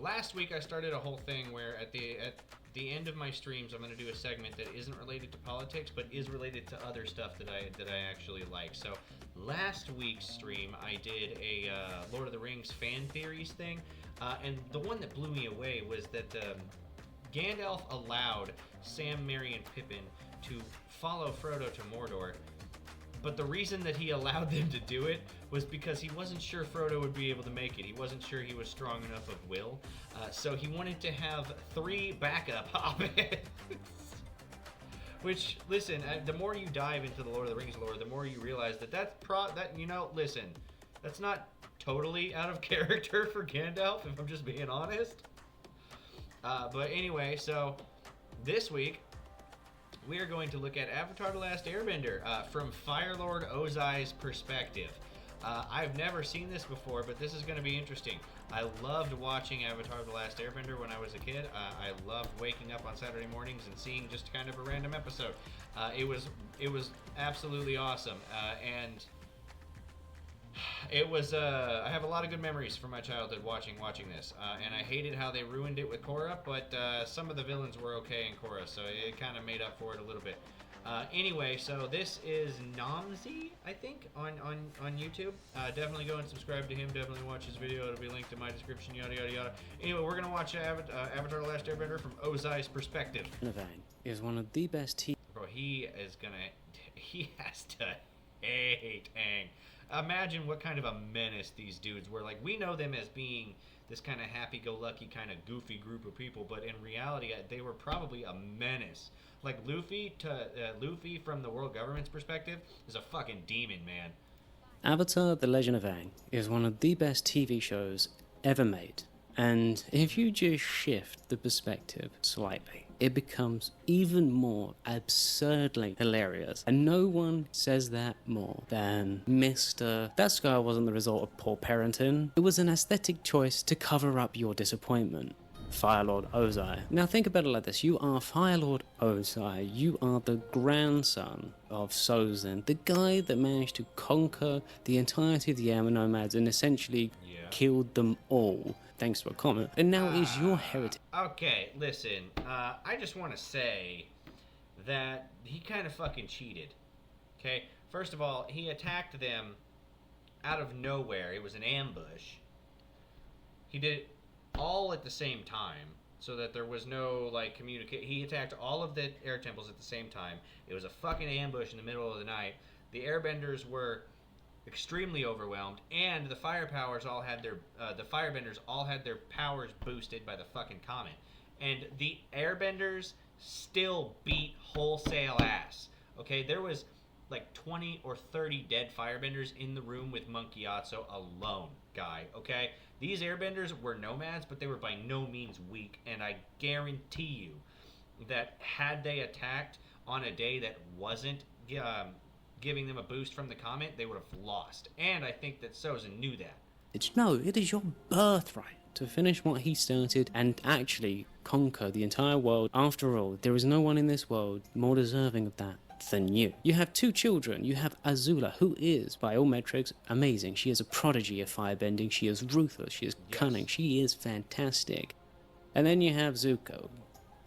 last week I started a whole thing where at the end of my streams I'm going to do a segment that isn't related to politics but is related to other stuff that I actually like. So last week's stream I did a Lord of the Rings fan theories thing, and the one that blew me away was that Gandalf allowed Sam, Merry, and Pippin to follow Frodo to Mordor. But the reason that he allowed them to do it was because he wasn't sure Frodo would be able to make it. He wasn't sure he was strong enough of will. So he wanted to have 3 backup hobbits. Which, listen, the more you dive into the Lord of the Rings lore, the more you realize that listen, that's not totally out of character for Gandalf, if I'm just being honest. But anyway, so this week, we are going to look at Avatar: The Last Airbender from Fire Lord OZAI's perspective. I've never seen this before, but this is going to be interesting. I loved watching Avatar: The Last Airbender when I was a kid. I loved waking up on Saturday mornings and seeing just kind of a random episode. It was absolutely awesome, and it was. I have a lot of good memories from my childhood watching this, and I hated how they ruined it with Korra, but some of the villains were okay in Korra, so it kind of made up for it a little bit. Anyway, so this is Nomsy, I think, on YouTube. Definitely go and subscribe to him. Definitely watch his video. It'll be linked in my description, yada, yada, yada. Anyway, we're going to watch Avatar: The Last Airbender from OZAI's perspective. Vang is one of the best Bro, he has to hate Aang. Imagine what kind of a menace these dudes were. Like, we know them as being this kind of happy-go-lucky, kind of goofy group of people, but in reality, they were probably a menace. Like, Luffy from the world government's perspective is a fucking demon, man. Avatar: The Legend of Aang is one of the best TV shows ever made. And if you just shift the perspective slightly, it becomes even more absurdly hilarious. And no one says that more than Mr. That scar wasn't the result of poor parenting. It was an aesthetic choice to cover up your disappointment. Fire Lord Ozai. Now think about it like this. You are Fire Lord Ozai. You are the grandson of Sozin, the guy that managed to conquer the entirety of the Air Nomads and essentially killed them all, thanks to a comet. And now is your heritage. Okay, listen. I just want to say that he kind of fucking cheated. Okay? First of all, he attacked them out of nowhere. It was an ambush. He did it all at the same time, so that there was no, like, communicate. He attacked all of the air temples at the same time. It was a fucking ambush in the middle of the night. The airbenders were extremely overwhelmed, and the firebenders all had their powers boosted by the fucking comet. And the airbenders still beat wholesale ass. Okay, there was like 20 or 30 dead firebenders in the room with Monkey Atso alone, guy, okay? These airbenders were nomads, but they were by no means weak, and I guarantee you that had they attacked on a day that wasn't giving them a boost from the comet, they would have lost. And I think that Sozin knew that. No, it is your birthright to finish what he started and actually conquer the entire world. After all, there is no one in this world more deserving of that than you. You have 2 children. You have Azula, who is, by all metrics, amazing. She is a prodigy of firebending. She is ruthless. She is cunning. She is fantastic. And then you have Zuko.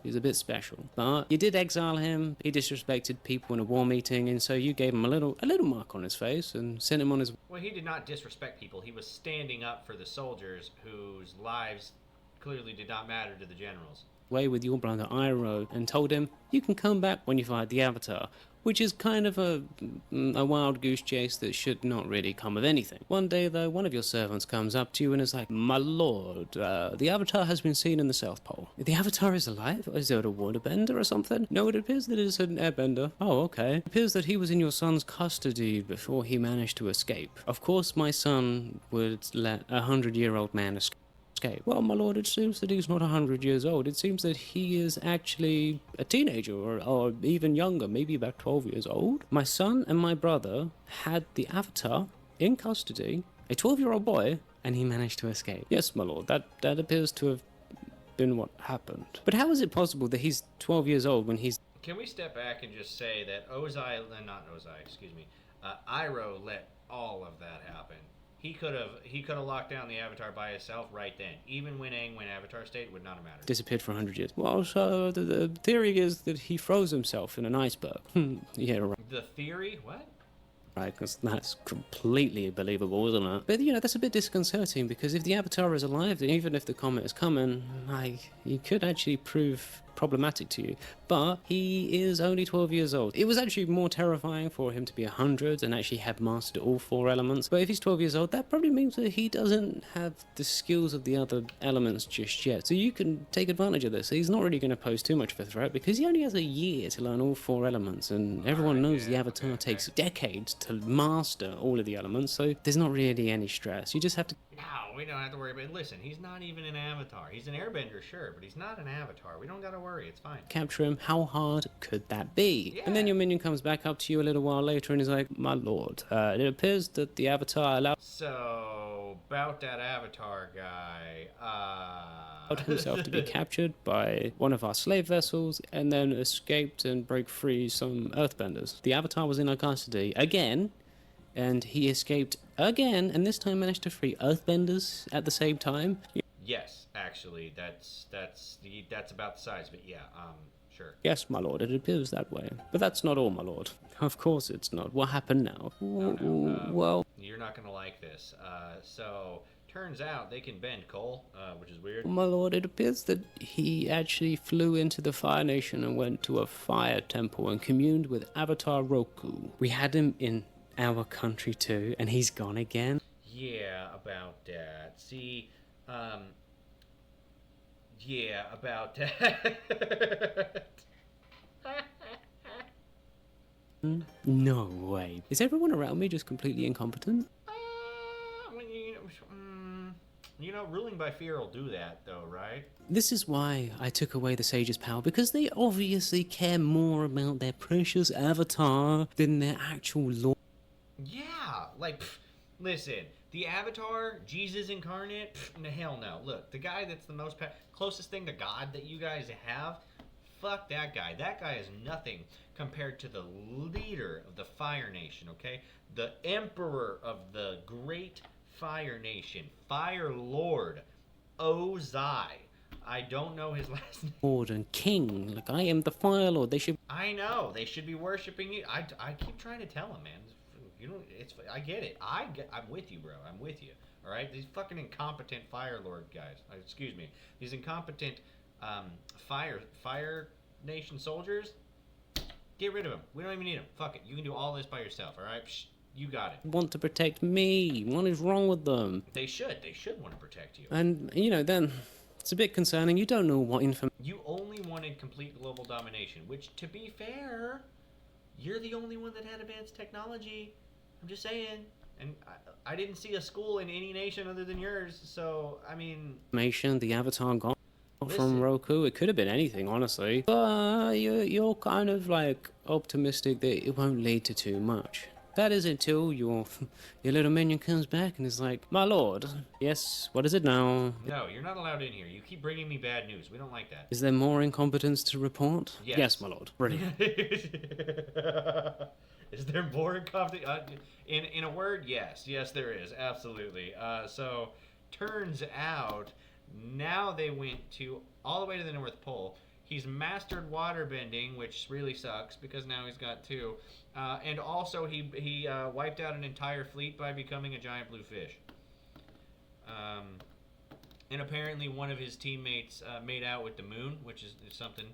He's a bit special. But you did exile him. He disrespected people in a war meeting, and so you gave him a little mark on his face and sent him on his... Well, he did not disrespect people. He was standing up for the soldiers whose lives clearly did not matter to the generals. ...way with your brother Iroh and told him, you can come back when you fight the Avatar, which is kind of a wild goose chase that should not really come of anything. One day, though, one of your servants comes up to you and is like, my lord, the Avatar has been seen in the South Pole. The Avatar is alive? Is it a waterbender or something? No, it appears that it is an airbender. Oh, okay. It appears that he was in your son's custody before he managed to escape. Of course, my son would let a 100-year-old man escape. Well, my lord, it seems that he's not 100 years old. It seems that he is actually a teenager, or even younger, maybe about 12 years old. My son and my brother had the Avatar in custody, a 12-year-old boy, and he managed to escape. Yes, my lord, that appears to have been what happened. But how is it possible that he's 12 years old when he's... Can we step back and just say that Iroh let all of that happen? he could have locked down the Avatar by himself right then. Even when Aang went Avatar state, it would not have mattered. Disappeared for 100 years. Well, so the theory is that he froze himself in an iceberg. Yeah, right. The theory? What? Right, because that's completely believable, isn't it? But, that's a bit disconcerting, because if the Avatar is alive, then even if the comet is coming, he could actually prove problematic to you. But he is only 12 years old. It was actually more terrifying for him to be 100 and actually have mastered all 4 elements. But if he's 12 years old, that probably means that he doesn't have the skills of the other elements just yet. So you can take advantage of this. He's not really going to pose too much of a threat, because he only has a year to learn all 4 elements, and everyone knows the Avatar takes decades to master all of the elements, so there's not really any stress. You just have to... No, we don't have to worry about it. Listen, he's not even an Avatar. He's an airbender, sure, but he's not an Avatar. We don't gotta worry, it's fine. Capture him. How hard could that be? Yeah. And then your minion comes back up to you a little while later and is like, my lord, it appears that the Avatar allowed about that Avatar guy, himself to be captured by one of our slave vessels and then escaped and broke free some earthbenders. The Avatar was in our custody again, and he escaped again, and this time managed to free earthbenders at the same time. Yes, actually, that's about the size, but yeah, sure. Yes, my lord, it appears that way. But that's not all, my lord. Of course it's not. What happened now? Well... You're not gonna like this. So, turns out they can bend coal, which is weird. My lord, it appears that he actually flew into the Fire Nation and went to a fire temple and communed with Avatar Roku. We had him in our country too, and he's gone again. Yeah, about that. See, yeah, about that. No way. Is everyone around me just completely incompetent? Ruling by fear will do that, though, right? This is why I took away the Sage's power, because they obviously care more about their precious avatar than their actual lord. Yeah, listen, the Avatar, Jesus incarnate, hell no. Look, the guy that's the most closest thing to God that you guys have, fuck that guy. That guy is nothing compared to the leader of the Fire Nation, okay? The emperor of the great Fire Nation, Fire Lord, Ozai. I don't know his last name. Lord and King, like I am the Fire Lord. They should... I know, they should be worshiping you. I keep trying to tell him, man. I get it. I'm with you, bro. I'm with you. All right? These fucking incompetent Fire Lord guys. Excuse me. These incompetent Fire Nation soldiers. Get rid of them. We don't even need them. Fuck it. You can do all this by yourself. All right? Psh, you got it. Want to protect me. What is wrong with them? They should. They should want to protect you. And then it's a bit concerning. You don't know what information. You only wanted complete global domination, which, to be fair, you're the only one that had advanced technology. I'm just saying. And I didn't see a school in any nation other than yours, so, I mean... The Avatar got from Roku. It could have been anything, honestly. But you're kind of, optimistic that it won't lead to too much. That is until your little minion comes back and is like, my lord, yes, what is it now? No, you're not allowed in here. You keep bringing me bad news. We don't like that. Is there more incompetence to report? Yes, my lord. Brilliant. Is there more incompetence? In a word, yes. Yes, there is. Absolutely. So, turns out, now they went all the way to the North Pole. He's mastered waterbending, which really sucks, because now he's got 2. And also, he wiped out an entire fleet by becoming a giant blue fish. And apparently one of his teammates made out with the moon, which is something.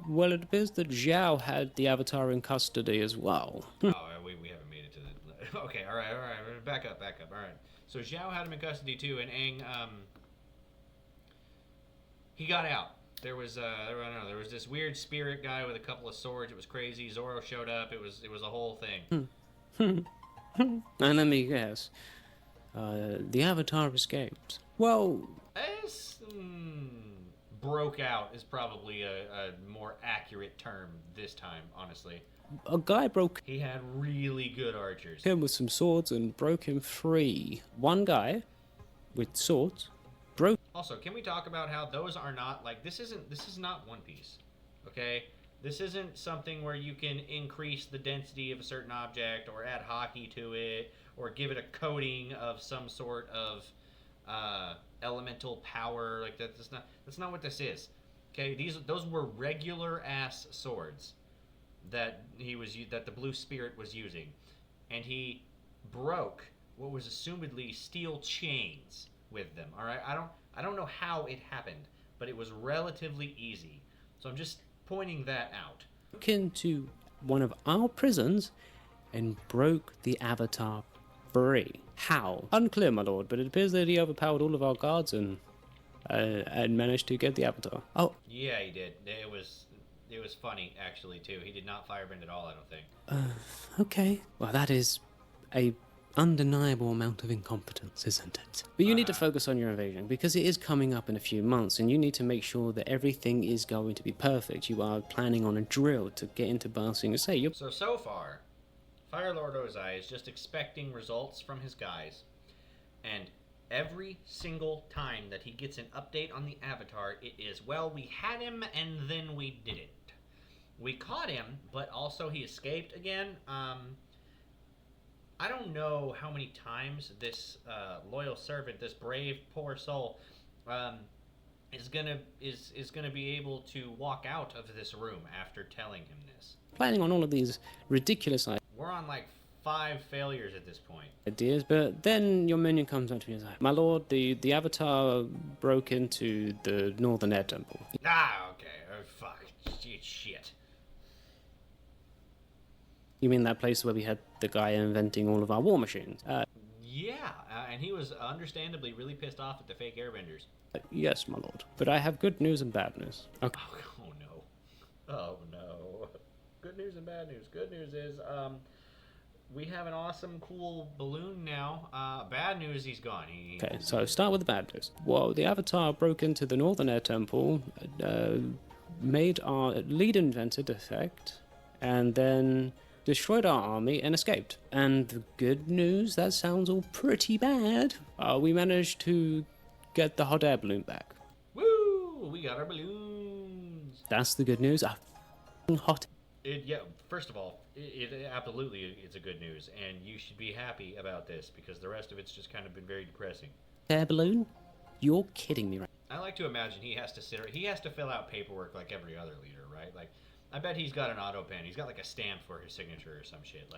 Well, it appears that Zhao had the Avatar in custody as well. Oh, we haven't made it to the... Okay, all right. Back up. All right. So Zhao had him in custody, too, and Aang, he got out. There was this weird spirit guy with a couple of swords. It was crazy. Zoro showed up. It was a whole thing. And let me guess. The Avatar escaped. Well... broke out is probably a more accurate term this time, honestly. A guy broke... He had really good archers. Him with some swords and broke him free. One guy with swords broke... Also, can we talk about how those are not, this is not One Piece, okay? This isn't something where you can increase the density of a certain object or add hockey to it or give it a coating of some sort of elemental power. Like that's not what this is. Okay, those were regular ass swords that the blue spirit was using, and he broke what was assumedly steel chains with them. All right, I don't know how it happened, but it was relatively easy. So I'm just pointing that out. Broke into one of our prisons and broke the Avatar free. How? Unclear, my lord, but it appears that he overpowered all of our guards and managed to get the Avatar. Oh. Yeah, he did. It was funny, actually, too. He did not firebend at all, I don't think. Okay. Well, that is a undeniable amount of incompetence, isn't it? But you need to focus on your invasion, because it is coming up in a few months, and you need to make sure that everything is going to be perfect. You are planning on a drill to get into Ba Sing Se. So far, Fire Lord Ozai is just expecting results from his guys, and every single time that he gets an update on the Avatar, it is, well, we had him, and then we didn't. We caught him, but also he escaped again. I don't know how many times this loyal servant, this brave poor soul, is gonna be able to walk out of this room after telling him this. Planning on all of these ridiculous We're on like 5 failures at this point. ideas, but then your minion comes up to me and says, "My lord, the Avatar broke into the Northern Air Temple." Ah, okay. Oh, fuck. Shit. You mean that place where we had the guy inventing all of our war machines? Yeah, and he was understandably really pissed off at the fake airbenders. Yes, my lord. But I have good news and bad news. Okay. Oh no. Oh no. Good news and bad news. Good news is, we have an awesome, cool balloon now. Bad news, he's gone. Okay, so start with the bad news. Well, the Avatar broke into the Northern Air Temple, made our lead inventor defect, and then destroyed our army and escaped. And the good news, that sounds all pretty bad. We managed to get the hot air balloon back. Woo! We got our balloons. That's the good news. Hot. Yeah. First of all, it absolutely it's a good news, and you should be happy about this because the rest of it's just kind of been very depressing. Air balloon? You're kidding me, right? I like to imagine he has to fill out paperwork like every other leader, right? Like, I bet he's got an auto pen. He's got like a stamp for his signature or some shit.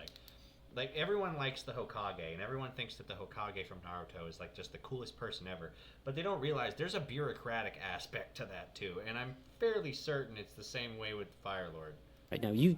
Like everyone likes the Hokage, and everyone thinks that the Hokage from Naruto is like just the coolest person ever. But they don't realize there's a bureaucratic aspect to that too, and I'm fairly certain it's the same way with Fire Lord. Right now, you...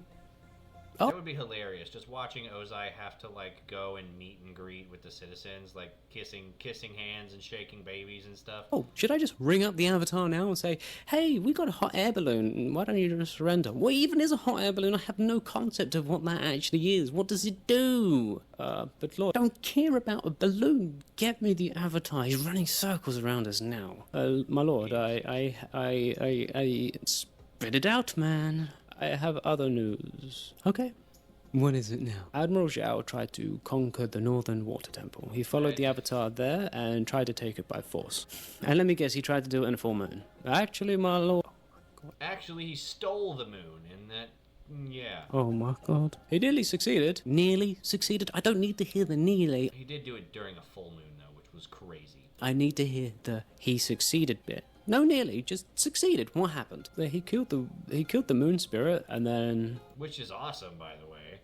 Oh. That would be hilarious, just watching Ozai have to like go and meet and greet with the citizens, like kissing hands and shaking babies and stuff. Oh, should I just ring up the Avatar now and say, "Hey, we got a hot air balloon. Why don't you just surrender?" What even is a hot air balloon? I have no concept of what that actually is. What does it do? But Lord, I don't care about a balloon. Get me the Avatar. He's running circles around us now. My lord, I spit it out, man. I have other news. Okay. What is it now? Admiral Zhao tried to conquer the Northern Water Temple. He followed the Avatar there and tried to take it by force. And let me guess, he tried to do it in a full moon. Actually, my lord... Actually, he stole the moon, and that... Yeah. Oh my god. He nearly succeeded. Nearly succeeded? I don't need to hear the nearly. He did do it during a full moon, though, which was crazy. I need to hear the he succeeded bit. No, nearly, just succeeded. What happened? He killed the moon spirit, and then... Which is awesome, by the way.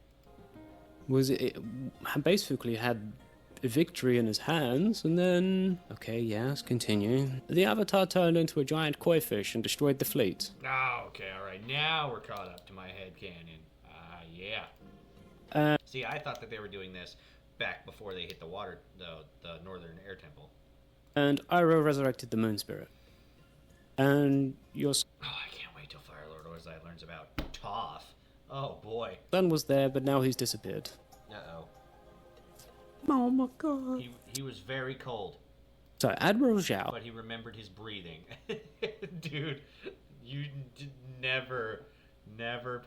Basically had victory in his hands, and then... Okay, yes, continue. The Avatar turned into a giant koi fish and destroyed the fleet. Oh, okay, alright. Now we're caught up to my headcanon. Yeah. See, I thought that they were doing this back before they hit the Northern Air Temple. And Iroh resurrected the moon spirit. And your... Oh, I can't wait till Fire Lord Ozai learns about Toph. Oh, boy. son was there, but now he's disappeared. Uh-oh. Oh, my God. He was very cold. So, Admiral Zhao... But he remembered his breathing. Dude, you never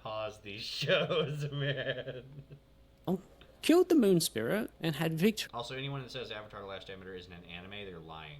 pause these shows, man. Oh, killed the moon spirit and had victory... Also, anyone that says Avatar The Last Airbender isn't an anime, they're lying.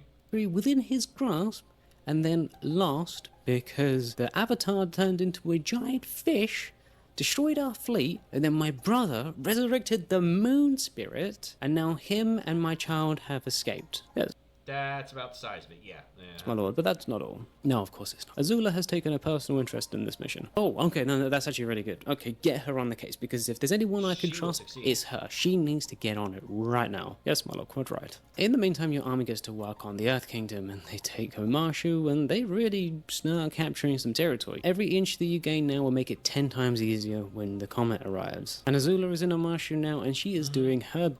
Within his grasp and then lost because the Avatar turned into a giant fish, destroyed our fleet, and then my brother resurrected the moon spirit, and now him and my child have escaped. Yes, That's about the size of it, yeah. my lord, but that's not all. No, of course it's not. Azula has taken a personal interest in this mission. Oh, okay, no, that's actually really good. Okay, get her on the case, because if there's anyone I can She will trust, succeed. it's her. She needs to get on it right now. Yes, my lord, quite right. In the meantime, your army gets to work on the Earth Kingdom, and they take Omashu, and they really start capturing some territory. Every inch that you gain now will make it 10 times easier when the comet arrives. And Azula is in Omashu now, and she is doing her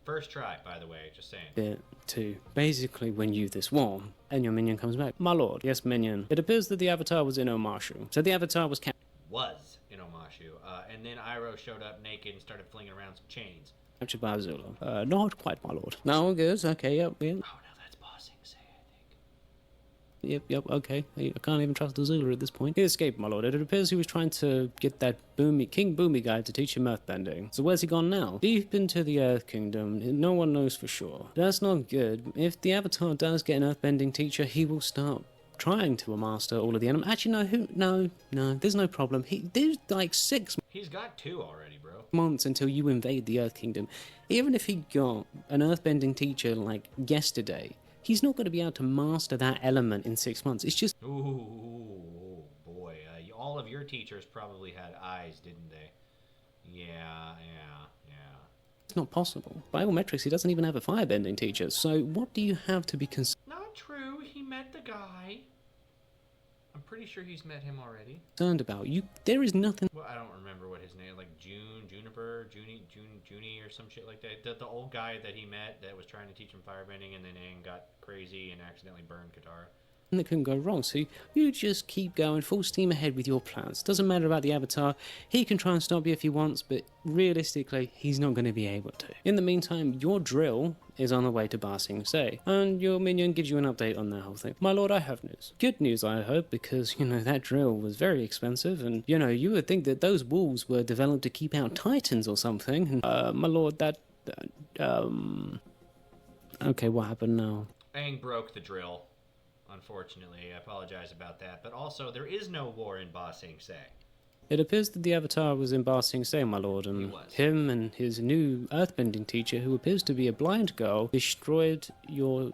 First try, by the way, just saying. bit to basically win you this war, and your minion comes back. My lord, yes, minion. It appears that the Avatar was in Omashu, so the Avatar was Was in Omashu. And then Iroh showed up naked and started flinging around some chains. captured by Azula. Not quite, my lord. No, good, okay, yep. Oh, no, that's Bossing Say, I think. Yep, okay. I can't even trust Azula at this point. He escaped, my lord. It appears he was trying to get that King Boomy guy to teach him earthbending. So where's he gone now? Deep into the Earth Kingdom. No one knows for sure. That's not good. If the Avatar does get an earthbending teacher, he will start trying to master all of the animals. Actually, no, there's no problem. There's like 6 He's got 2 already, bro. months until you invade the Earth Kingdom. Even if he got an earthbending teacher like yesterday, he's not going to be able to master that element in 6 months. It's just Ooh, boy. All of your teachers probably had eyes, didn't they? Yeah. it's not possible. By all metrics, he doesn't even have a firebending teacher. So what do you have to be Not true. He met the guy. I'm pretty sure he's met him already. concerned about? There is nothing. Well, I don't remember what his name, like Juniper, Junie, or some shit like that. The old guy that he met that was trying to teach him firebending, and then Aang got crazy and accidentally burned Katara. That couldn't go wrong. So you just keep going full steam ahead with your plans. Doesn't matter about the Avatar. He can try and stop you if he wants, but realistically, he's not going to be able to. In the meantime, your drill is on the way to Ba Sing Se, and your minion gives you an update on the whole thing. My lord, I have news. Good news, I hope, because, that drill was very expensive, and, you would think that those walls were developed to keep out titans or something. And, my lord, okay, what happened now? Aang broke the drill. Unfortunately, I apologize about that. But also, there is no war in Ba Sing Se. It appears that the Avatar was in Ba Sing Se, my lord, He and was. him and his new earthbending teacher, who appears to be a blind girl, destroyed your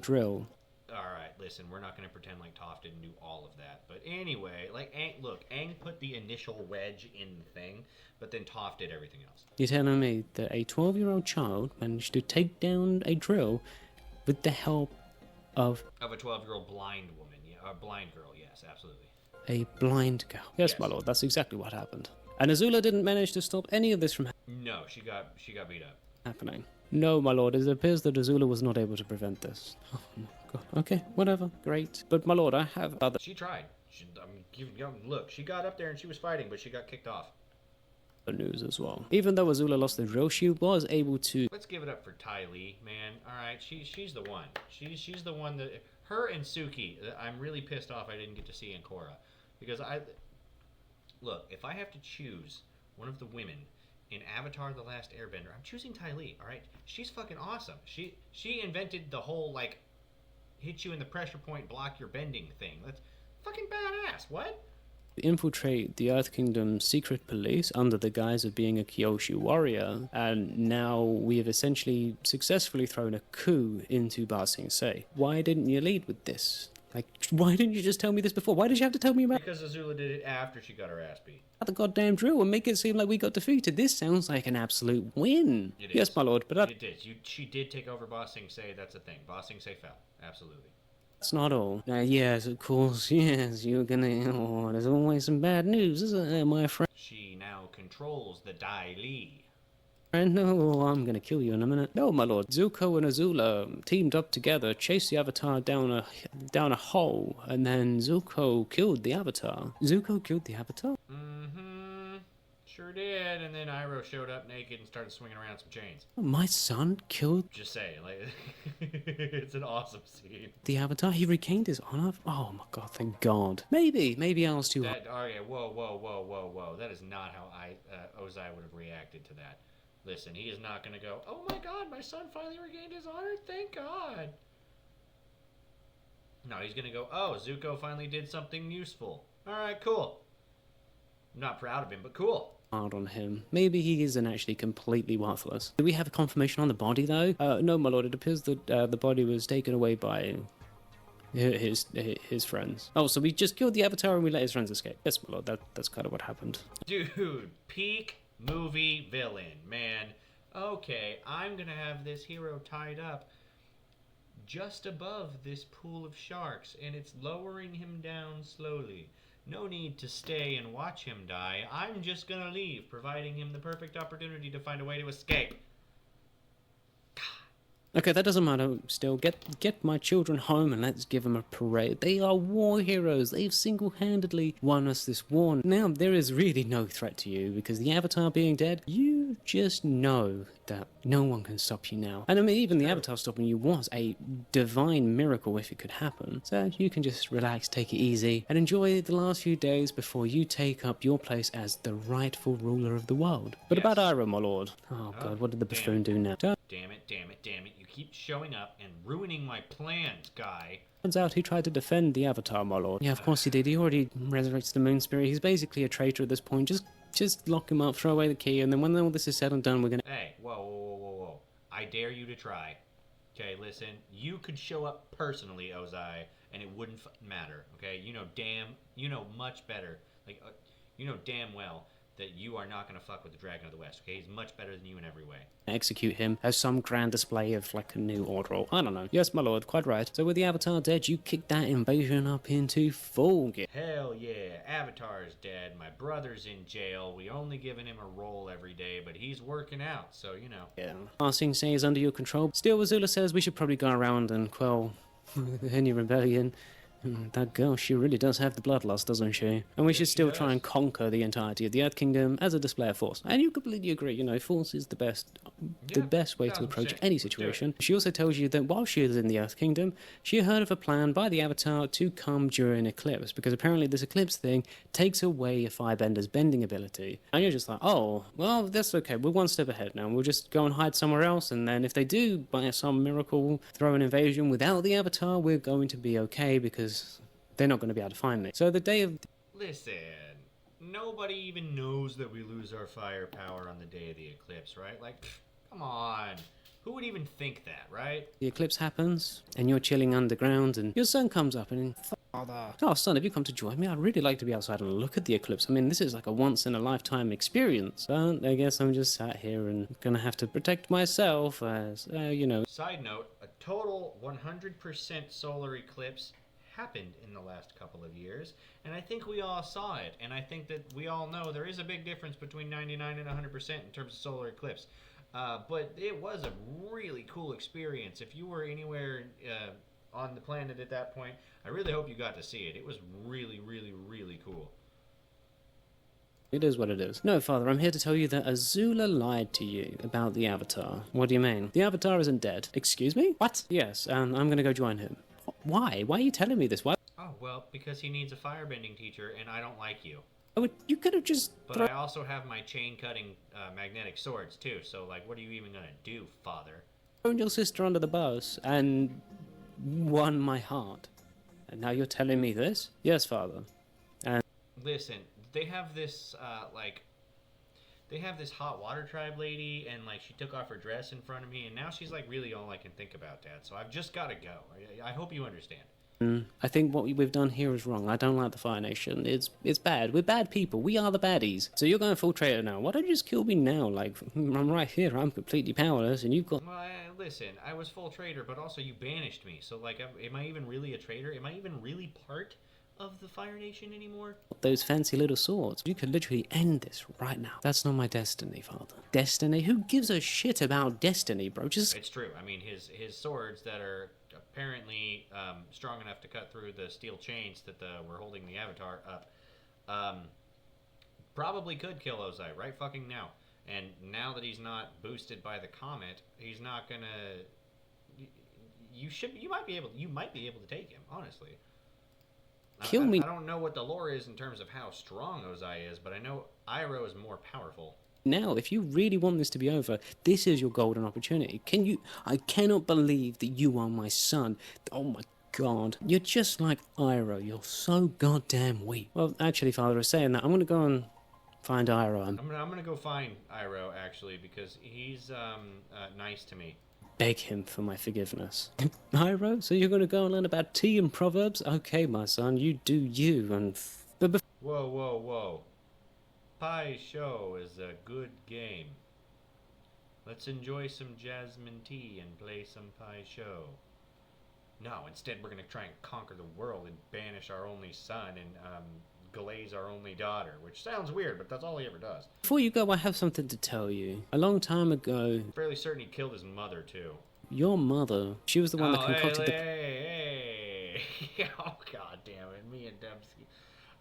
drill. Alright, listen, we're not going to pretend like Toph didn't do all of that. But anyway, Aang put the initial wedge in the thing, but then Toph did everything else. You're telling me that a 12-year-old child managed to take down a drill with the help of Of a 12-year-old blind woman, yeah, a blind girl, yes, absolutely. a blind girl? Yes, my lord, that's exactly what happened. And Azula didn't manage to stop any of this from No, she got beat up. happening. No, my lord, it appears that Azula was not able to prevent this. Oh my god. Okay, whatever, great. But my lord, I have other She tried. Look, she got up there and she was fighting, but she got kicked off. news as well. Even though Azula lost the drill, she was able to. Let's give it up for Ty Lee, man. All right, she's the one. She's the one that her and Suki. I'm really pissed off I didn't get to see in Korra, because if I have to choose one of the women in Avatar: The Last Airbender, I'm choosing Ty Lee. All right, she's fucking awesome. She invented the whole hit you in the pressure point, block your bending thing. That's fucking badass. What? Infiltrate the Earth Kingdom's secret police under the guise of being a Kyoshi warrior, and now we have essentially successfully thrown a coup into Ba Sing Se. Why didn't you lead with this? Why didn't you just tell me this before? Why did you have to tell me about Because Azula did it after she got her ass beat. the goddamn drill and make it seem like we got defeated? This sounds like an absolute win. It Yes, is. my lord, but It did. She did take over Ba Sing Se. That's a thing. Ba Sing Se fell. Absolutely. that's not all. Yes, of course, yes, you're gonna. Oh, there's always some bad news, isn't there, my friend? She now controls the Dai Li. No, I'm gonna kill you in a minute. No, my lord. Zuko and Azula teamed up together, chased the Avatar down a hole, and then Zuko killed the Avatar. Zuko killed the Avatar? Mm-hmm. Sure did. And then Iroh showed up naked and started swinging around some chains. My son killed Just saying, it's an awesome scene. the Avatar? He regained his honor? Oh my god, thank god. Maybe I was too hard. Okay, whoa. That is not how Ozai would have reacted to that. Listen, he is not going to go, oh my god, my son finally regained his honor, thank god. No, he's gonna go, oh, Zuko finally did something useful. Alright, cool. I'm not proud of him, but cool. Hard on him. Maybe he isn't actually completely worthless. Do we have a confirmation on the body, though? No, my lord. It appears that the body was taken away by his friends. Oh, so we just killed the Avatar and we let his friends escape. Yes, my lord. That's kind of what happened. Dude, peak movie villain, man. Okay, I'm gonna have this hero tied up just above this pool of sharks, and it's lowering him down slowly. No need to stay and watch him die. I'm just gonna leave, providing him the perfect opportunity to find a way to escape. Okay, that doesn't matter. Still, get my children home and let's give them a parade. They are war heroes. They've single-handedly won us this war. Now, there is really no threat to you because the Avatar being dead, you just know that no one can stop you now. And I mean, even the Avatar stopping you was a divine miracle if it could happen. So you can just relax, take it easy, and enjoy the last few days before you take up your place as the rightful ruler of the world. But about Iroh, my lord. Oh god, what did the buffoon do now? Damn it. You keep showing up and ruining my plans, guy. Turns out he tried to defend the Avatar, my lord. Yeah, of course he did. He already resurrected the Moon Spirit. He's basically a traitor at this point. Just lock him up, throw away the key, and then when all this is said and done, we're gonna... Hey, whoa. I dare you to try. Okay, listen. You could show up personally, Ozai, and it wouldn't matter. Okay, you know much better. Like, you know damn well that you are not going to fuck with the Dragon of the West, okay? He's much better than you in every way. Execute him as some grand display of, like, a new order. Or, I don't know. Yes, my lord, quite right. So with the Avatar dead, you kick that invasion up into full gear. Hell yeah, Avatar's dead, my brother's in jail, we only giving him a roll every day, but he's working out, so, you know. Yeah. Our Sing Say is under your control. Still, Azula says we should probably go around and quell any rebellion. That girl, she really does have the bloodlust, doesn't she? And we should still try and conquer the entirety of the Earth Kingdom as a display of force. And you completely agree, you know, force is the best way to approach any situation. She also tells you that while she is in the Earth Kingdom, she heard of a plan by the Avatar to come during eclipse, because apparently this eclipse thing takes away a firebender's bending ability. And you're just like, oh, well, that's okay, we're one step ahead now. We'll just go and hide somewhere else, and then if they do, by some miracle, throw an invasion without the Avatar, we're going to be okay, because they're not going to be able to find me. So the day of... Listen, nobody even knows that we lose our firepower on the day of the eclipse, right? Like, come on. Who would even think that, right? The eclipse happens, and you're chilling underground, and your son comes up and... Father. Oh, son, have you come to join me? I'd really like to be outside and look at the eclipse. I mean, this is like a once-in-a-lifetime experience. But I guess I'm just sat here and gonna have to protect myself as, you know... Side note, a total 100% solar eclipse happened in the last couple of years, and I think we all saw it, and I think that we all know there is a big difference between 99 and 100% in terms of solar eclipse. But it was a really cool experience. If you were anywhere on the planet at that point, I really hope you got to see it. It was really, really, really cool. It is what it is. No, Father, I'm here to tell you that Azula lied to you about the Avatar. What do you mean? The Avatar isn't dead. Excuse me? What? Yes, and I'm gonna go join him. Why? Why are you telling me this? Why? Oh, well, because he needs a firebending teacher, and I don't like you. You could have just... But I also have my chain-cutting magnetic swords, too, so, like, what are you even gonna do, Father? Thrown your sister under the bus and won my heart. And now you're telling me this? Yes, Father. And... Listen, they have this, they have this hot water tribe lady, and, like, she took off her dress in front of me, and now she's, like, really all I can think about, Dad, so I've just gotta go. I hope you understand. I think what we've done here is wrong. I don't like the Fire Nation. It's bad. We're bad people. We are the baddies. So you're going full traitor now. Why don't you just kill me now? Like, I'm right here. I'm completely powerless, and you've got... Well, listen, I was full traitor, but also you banished me. So, like, am I even really a traitor? Am I even really part of the Fire Nation anymore? Those fancy little swords. You could literally end this right now. That's not my destiny, Father. Destiny? Who gives a shit about destiny, bro? Just... It's true. I mean, his swords that are apparently strong enough to cut through the steel chains that were holding the Avatar up, probably could kill Ozai right fucking now. And now that he's not boosted by the comet, he's not gonna... You might be able to take him, honestly. Kill me. I don't know what the lore is in terms of how strong Ozai is, but I know Iroh is more powerful. Now, if you really want this to be over, this is your golden opportunity. I cannot believe that you are my son. Oh my God, you're just like Iroh. You're so goddamn weak. Well, actually, Father, is saying that, I'm gonna go and find Iroh. I'm gonna go find Iroh, actually, because he's nice to me. Beg him for my forgiveness. Iroh, so you're gonna go and learn about tea and proverbs? Okay, my son, you do you, and... But Whoa, whoa, whoa. Pie Show is a good game. Let's enjoy some jasmine tea and play some Pie Show. No, instead we're going to try and conquer the world and banish our only son and glaze our only daughter, which sounds weird, but that's all he ever does. Before you go, I have something to tell you. A long time ago... I'm fairly certain he killed his mother, too. Your mother, she was the one that concocted the... Hey. Oh, god damn it. Me and Dembski.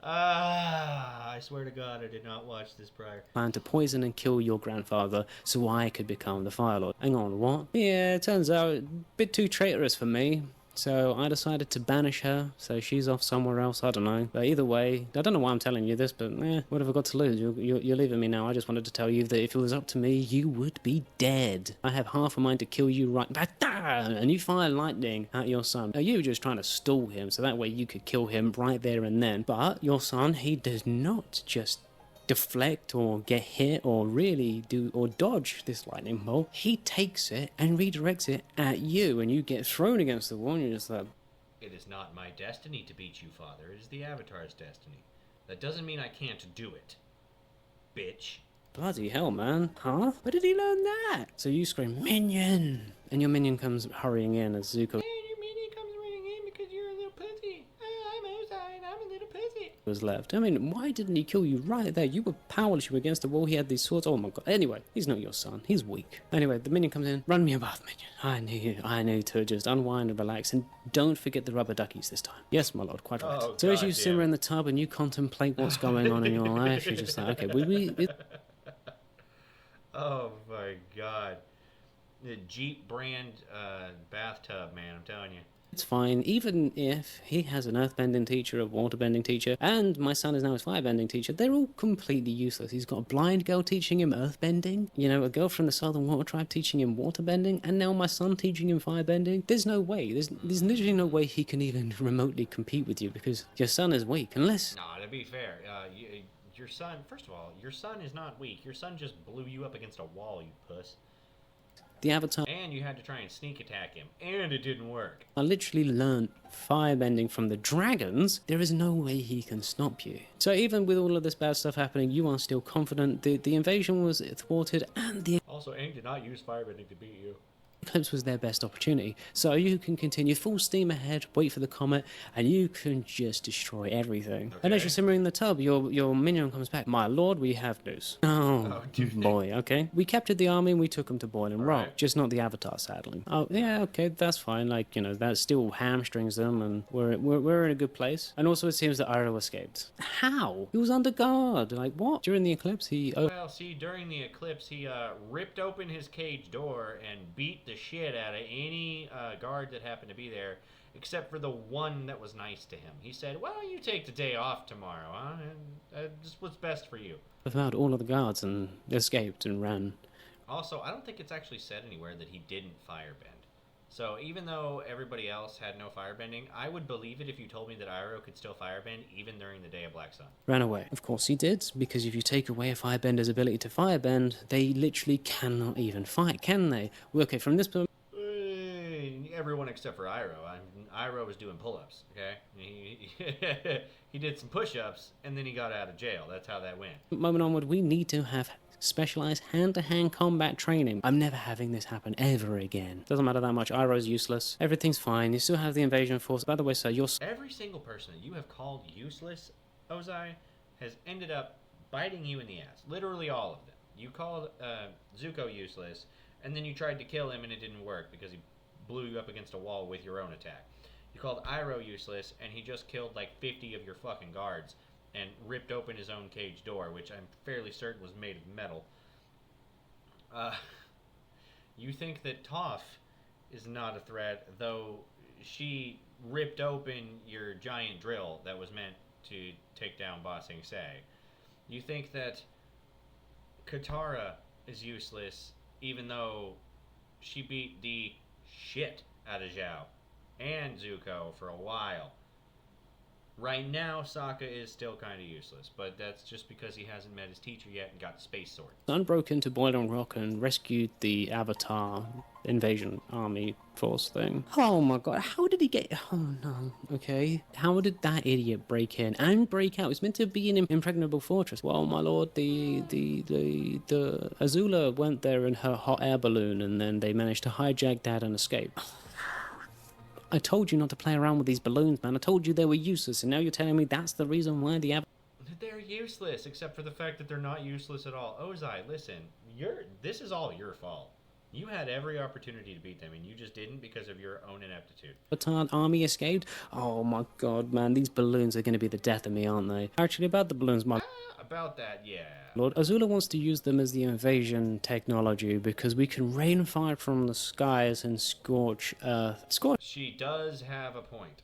I swear to God I did not watch this prior. Plan to poison and kill your grandfather so I could become the Fire Lord. Hang on, what? Yeah, it turns out a bit too traitorous for me. So I decided to banish her, so she's off somewhere else, I don't know. But either way, I don't know why I'm telling you this, but what have I got to lose? You're leaving me now. I just wanted to tell you that if it was up to me, you would be dead. I have half a mind to kill you right... And you fire lightning at your son. Now, you were just trying to stall him, so that way you could kill him right there and then. But your son, he does not just deflect or get hit or really do or dodge this lightning bolt. He takes it and redirects it at you, and you get thrown against the wall, and you're just like... It is not my destiny to beat you, Father. It is the Avatar's destiny. That doesn't mean I can't do it. Bitch. Bloody hell, man. Huh? Where did he learn that? So you scream, "Minion!" And your minion comes hurrying in as Zuko... Your minion comes running in because you're a little pussy. I'm OZAI and I'm a little pussy. Was left. I mean, why didn't he kill you right there? You were powerless, you were against the wall, he had these swords. Oh my god. Anyway, he's not your son. He's weak. Anyway, the minion comes in. Run me a bath, minion. I knew to just unwind and relax, and don't forget the rubber duckies this time. Yes, my lord, quite right. Oh, so as you God simmer damn. in the tub and you contemplate what's going on in your life, you're just like, okay, Oh my god. The Jeep brand bathtub, man, I'm telling you. it's fine, even if he has an earthbending teacher, a waterbending teacher, and my son is now his firebending teacher. They're all completely useless. He's got a blind girl teaching him earthbending, you know, a girl from the Southern Water Tribe teaching him waterbending, and now my son teaching him firebending. There's no way. There's literally no way he can even remotely compete with you, because your son is weak, unless... Nah, to be fair, your son, first of all, your son is not weak. Your son just blew you up against a wall, you puss. The Avatar... And you had to try and sneak attack him, and it didn't work. I literally learned firebending from the dragons. There is no way he can stop you. So even with all of this bad stuff happening, you are still confident. The invasion was thwarted, and the Also, Aang did not use firebending to beat you. eclipse was their best opportunity. So you can continue full steam ahead, wait for the comet, and you can just destroy everything. Okay. And as you're simmering in the tub, your minion comes back. My lord, we have news. Oh, boy, okay. We captured the army and we took them to Boiling Rock. Right. Just not the Avatar, sadly. Oh, yeah, okay, that's fine. Like, you know, that still hamstrings them, and we're in a good place. And also it seems that Iroh escaped. How? He was under guard. Like, what? During the eclipse, he... Well, see, during the eclipse, he ripped open his cage door and beat the shit out of any guard that happened to be there, except for the one that was nice to him. He said, "Well, you take the day off tomorrow, huh? And just what's best for you." Without all of the guards and escaped and ran. Also, I don't think it's actually said anywhere that he didn't firebend. So even though everybody else had no firebending, I would believe it if you told me that Iroh could still firebend even during the Day of Black Sun. Ran away. Of course he did, because if you take away a firebender's ability to firebend, they literally cannot even fight, can they? Well, okay, from this point... Everyone except for Iroh. Iroh was doing pull-ups, okay? He did some push-ups, and then he got out of jail. That's how that went. moment onward, we need to have specialized hand-to-hand combat training. I'm never having this happen ever again. Doesn't matter that much. Iroh's useless. Everything's fine. You still have the invasion force. By the way, sir, you're... Every single person that you have called useless, Ozai, has ended up biting you in the ass. Literally all of them. You called Zuko useless, and then you tried to kill him, and it didn't work because he blew you up against a wall with your own attack. You called Iroh useless, and he just killed like 50 of your fucking guards and ripped open his own cage door, which I'm fairly certain was made of metal. You think that Toph is not a threat, though she ripped open your giant drill that was meant to take down Ba Sing Se. You think that Katara is useless, even though she beat the shit out of Zhao and Zuko for a while. Right now, Sokka is still kind of useless, but that's just because he hasn't met his teacher yet and got the space sword. Sun broke into Boiling Rock and rescued the Avatar invasion army force thing. Oh my god, how did he get... Oh no, okay. How did that idiot break in and break out? It's meant to be an impregnable fortress. Well, my lord, the Azula went there in her hot air balloon and then they managed to hijack that and escape. I told you not to play around with these balloons, man. I told you they were useless, and now you're telling me that's the reason why the They're useless, except for the fact that they're not useless at all. Ozai, listen, this is all your fault. You had every opportunity to beat them, and you just didn't because of your own ineptitude. Avatar army escaped? Oh my god, man, these balloons are going to be the death of me, aren't they? Actually, about the balloons, my... About that, yeah. Lord, Azula wants to use them as the invasion technology because we can rain fire from the skies and scorch Earth. She does have a point.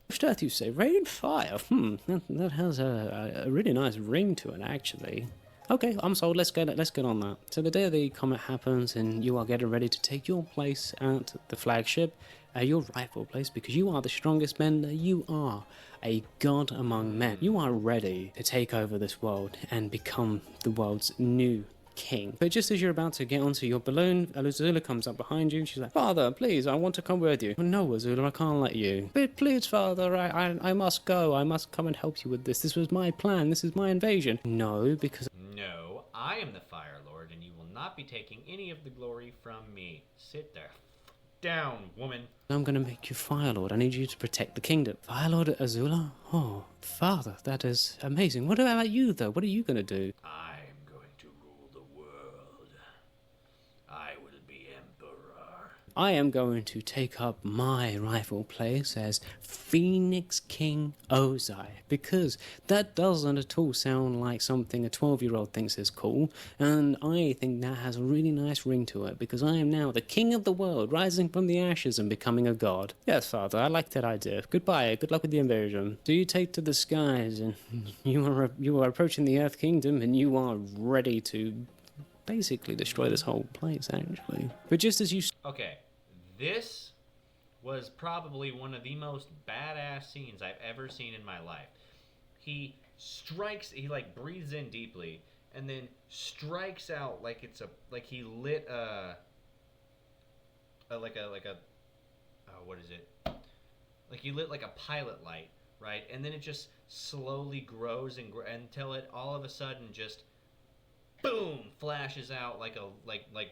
Scorched Earth, you say? Rain fire? That has a really nice ring to it, actually. Okay, I'm sold. Let's get on that. So the day of the comet happens, and you are getting ready to take your place at the flagship, your rightful place, because you are the strongest men. You are a god among men. You are ready to take over this world and become the world's new king. But just as you're about to get onto your balloon, Azula comes up behind you and she's like, Father, please, I want to come with you. No, Azula, I can't let you. But please, Father, I must go. I must come and help you with this. This was my plan. This is my invasion. No, because... No, I am the Fire Lord, and you will not be taking any of the glory from me. Sit there. Down, woman. I'm going to make you Fire Lord. I need you to protect the kingdom. Fire Lord Azula? Oh, Father, that is amazing. What about you, though? What are you going to do? I'm going to rule the world. I will be Emperor. I am going to take up my rightful place as Phoenix King Ozai, because that doesn't at all sound like something a 12-year-old thinks is cool, and I think that has a really nice ring to it, because I am now the king of the world, rising from the ashes and becoming a god. Yes, Father, I like that idea. Goodbye, good luck with the invasion. So you take to the skies, and you are approaching the Earth Kingdom, and you are ready to basically destroy this whole place, actually. But just as you... Okay, this was probably one of the most badass scenes I've ever seen in my life. He like breathes in deeply and then strikes out like he lit what is it? Like he lit like a pilot light, right? And then it just slowly grows until it all of a sudden just boom flashes out like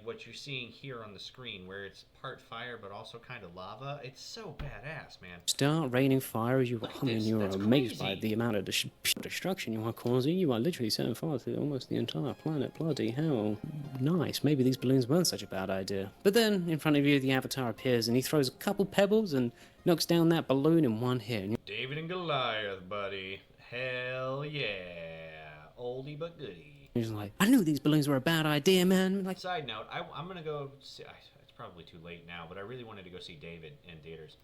what you're seeing here on the screen, where it's part fire but also kind of lava. It's so badass, man. Start raining fire as you Look at I mean, this. you are That's amazed crazy. by the amount of destruction you are causing. You are literally setting fire to almost the entire planet. Bloody hell. Nice. Maybe these balloons weren't such a bad idea. But then, in front of you, the Avatar appears and he throws a couple pebbles and knocks down that balloon in one hit. And David and Goliath, buddy. Hell yeah. Oldie but goodie. he's like, I knew these balloons were a bad idea, man. Like, Side note, I'm going to go see... It's probably too late now, but I really wanted to go see David in theaters.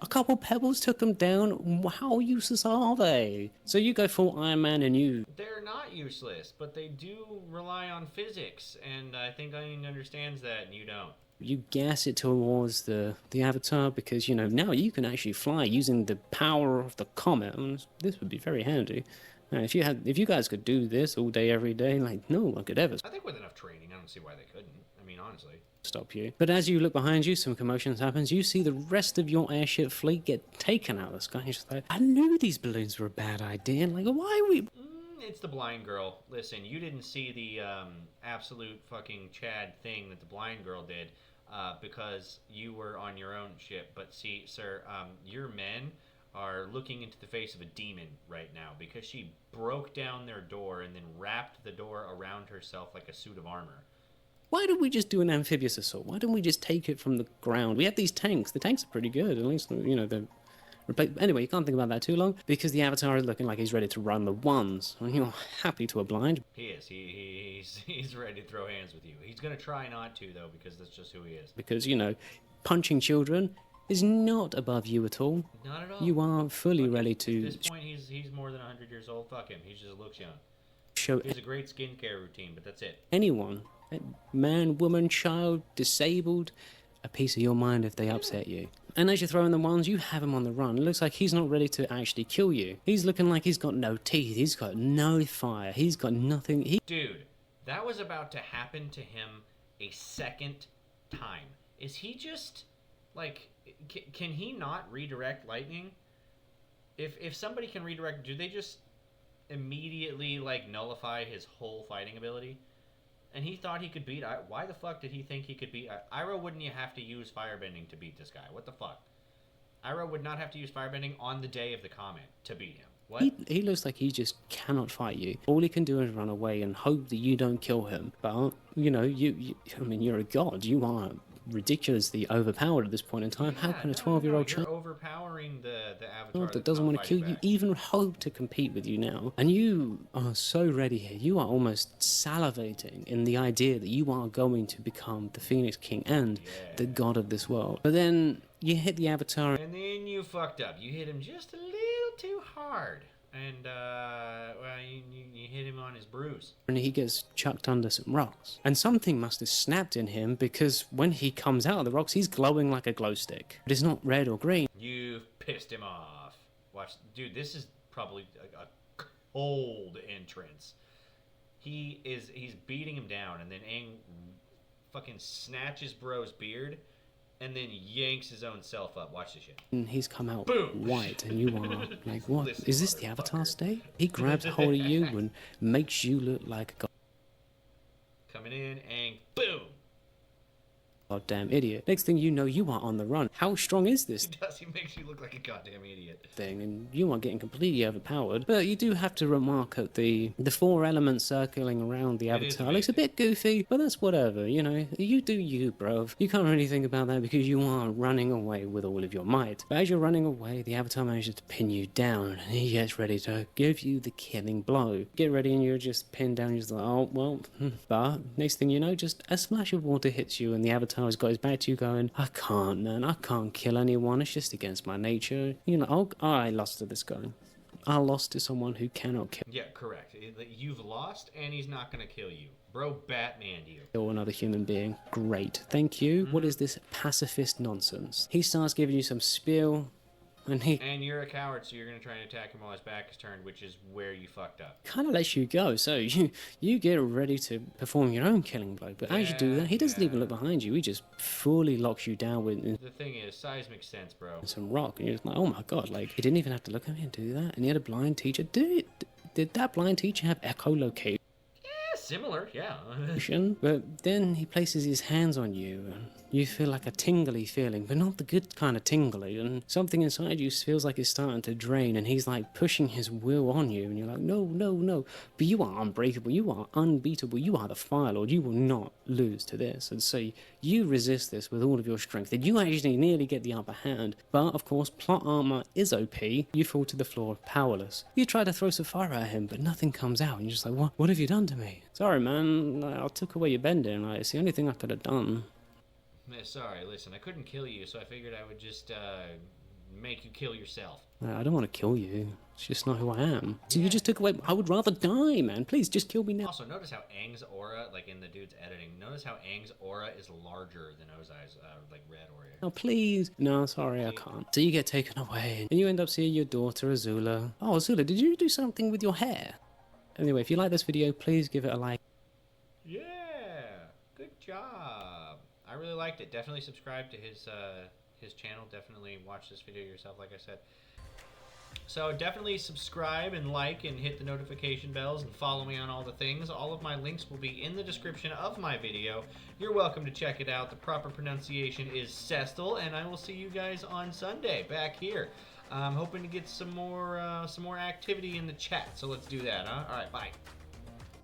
a couple pebbles took them down. How useless are they? So you go full Iron Man and you... They're not useless, but they do rely on physics, and I think Onion understands that, and you don't. You gas it towards the Avatar because, you know, now you can actually fly using the power of the comet. And this would be very handy. If you guys could do this all day, every day, like, no one could ever I think with enough training, I don't see why they couldn't. I mean, honestly. stop you. But as you look behind you, some commotion happens. You see the rest of your airship fleet get taken out of the sky. You're just like, I knew these balloons were a bad idea. Like, why are we... It's the blind girl. Listen, you didn't see the absolute fucking Chad thing that the blind girl did because you were on your own ship. But see, sir, your men are looking into the face of a demon right now because she broke down their door and then wrapped the door around herself like a suit of armor. Why don't we just do an amphibious assault? Why don't we just take it from the ground? We have these tanks. The tanks are pretty good. At least, you know, they're... Anyway, you can't think about that too long because the Avatar is looking like he's ready to run the ones. And you're happy to oblige. He is. He's ready to throw hands with you. He's going to try not to, though, because that's just who he is. Because, you know, punching children is not above you at all. Not at all. You are fully ready to... At this point, he's more than 100 years old. Fuck him. He just looks young. show He has a great skincare routine, but that's it. anyone, man, woman, child, disabled, a piece of your mind if they upset you. And as you're throwing the wands, you have him on the run. It looks like he's not ready to actually kill you. He's looking like he's got no teeth. He's got no fire. He's got nothing. Dude, that was about to happen to him a second time. Is he just, like, can he not redirect lightning? If somebody can redirect, do they just immediately, like, nullify his whole fighting ability? And he thought he could beat... Why the fuck did he think he could beat... Iroh, wouldn't you have to use firebending to beat this guy? What the fuck? Iroh would not have to use firebending on the day of the comment to beat him. What? He looks like he just cannot fight you. All he can do is run away and hope that you don't kill him. But, you know, I mean, you're a god. You are ridiculously overpowered at this point in time. How can a 12-year-old child... You're overpowering the avatar that doesn't want to kill you even hope to compete with you now? And you are so ready here. You are almost salivating in the idea that you are going to become the Phoenix King and the god of this world. But then you hit the avatar... And then you fucked up. You hit him just a little too hard. And, well, you hit him on his bruise. And he gets chucked under some rocks. And something must have snapped in him, because when he comes out of the rocks, he's glowing like a glow stick. But it's not red or green. You've pissed him off. Watch, dude, this is probably a cold entrance. He's beating him down, and then Aang fucking snatches bro's beard, and then yanks his own self up. Watch this shit. And he's come out Boom. white, and you are like, what? Listen, is this the Avatar state? He grabs hold of you and makes you look like a Coming in, Aang, boom. goddamn idiot. Next thing you know, you are on the run. How strong is this He does. He makes you look like a goddamn idiot. thing? And you are getting completely overpowered. But you do have to remark at the four elements circling around the Avatar. Looks a bit goofy, but that's whatever, you know. You do you, bro. You can't really think about that because you are running away with all of your might. But as you're running away, the Avatar manages to pin you down, and he gets ready to give you the killing blow. Get ready, and you're just pinned down. You're just like, oh, well. But next thing you know, just a splash of water hits you, and the Avatar has got his back to you going, I can't, man. I can't kill anyone. It's just against my nature. You know, I lost to this guy. I lost to someone who cannot kill. Yeah, correct. You've lost, and he's not going to kill you. Bro, Batman'd you. Kill another human being. Great. Thank you. What is this pacifist nonsense? He starts giving you some spiel. And you're a coward, so you're going to try and attack him while his back is turned, which is where you fucked up. kind of lets you go, so you get ready to perform your own killing blow. But as you do that, he doesn't even look behind you. He just fully locks you down with The thing is, seismic sense, bro. some rock, and you're just like, oh my god, like, he didn't even have to look at me and do that. And he had a blind teacher. Did that blind teacher have echolocation? Yeah, similar, yeah. But then he places his hands on you, and you feel like a tingly feeling, but not the good kind of tingly, and something inside you feels like it's starting to drain, and he's like pushing his will on you, and you're like, no, no, no. But you are unbreakable, you are unbeatable, you are the Fire Lord, you will not lose to this. And so you resist this with all of your strength, and you actually nearly get the upper hand. But of course, plot armor is OP. You fall to the floor powerless. You try to throw some fire at him, but nothing comes out, and you're just like, what have you done to me? Sorry, man, I took away your bending. It's the only thing I could have done. Sorry, listen, I couldn't kill you, so I figured I would just, make you kill yourself. I don't want to kill you. It's just not who I am. So you just took away... I would rather die, man. Please, just kill me now. Also, notice how Aang's aura, like in the dude's editing, notice how Aang's aura is larger than OZAI's, like, red aura. Oh, please. No, sorry, I can't. So you get taken away, and you end up seeing your daughter, Azula. Oh, Azula, did you do something with your hair? Anyway, if you like this video, please give it a like. Yeah, good job. I really liked it. Definitely subscribe to his channel. Definitely watch this video yourself, like I said. So definitely subscribe and like and hit the notification bells and follow me on all the things. All of my links will be in the description of my video. You're welcome to check it out. The proper pronunciation is Cestal, and I will see you guys on Sunday back here. I'm hoping to get some more activity in the chat, so let's do that, huh? All right, bye.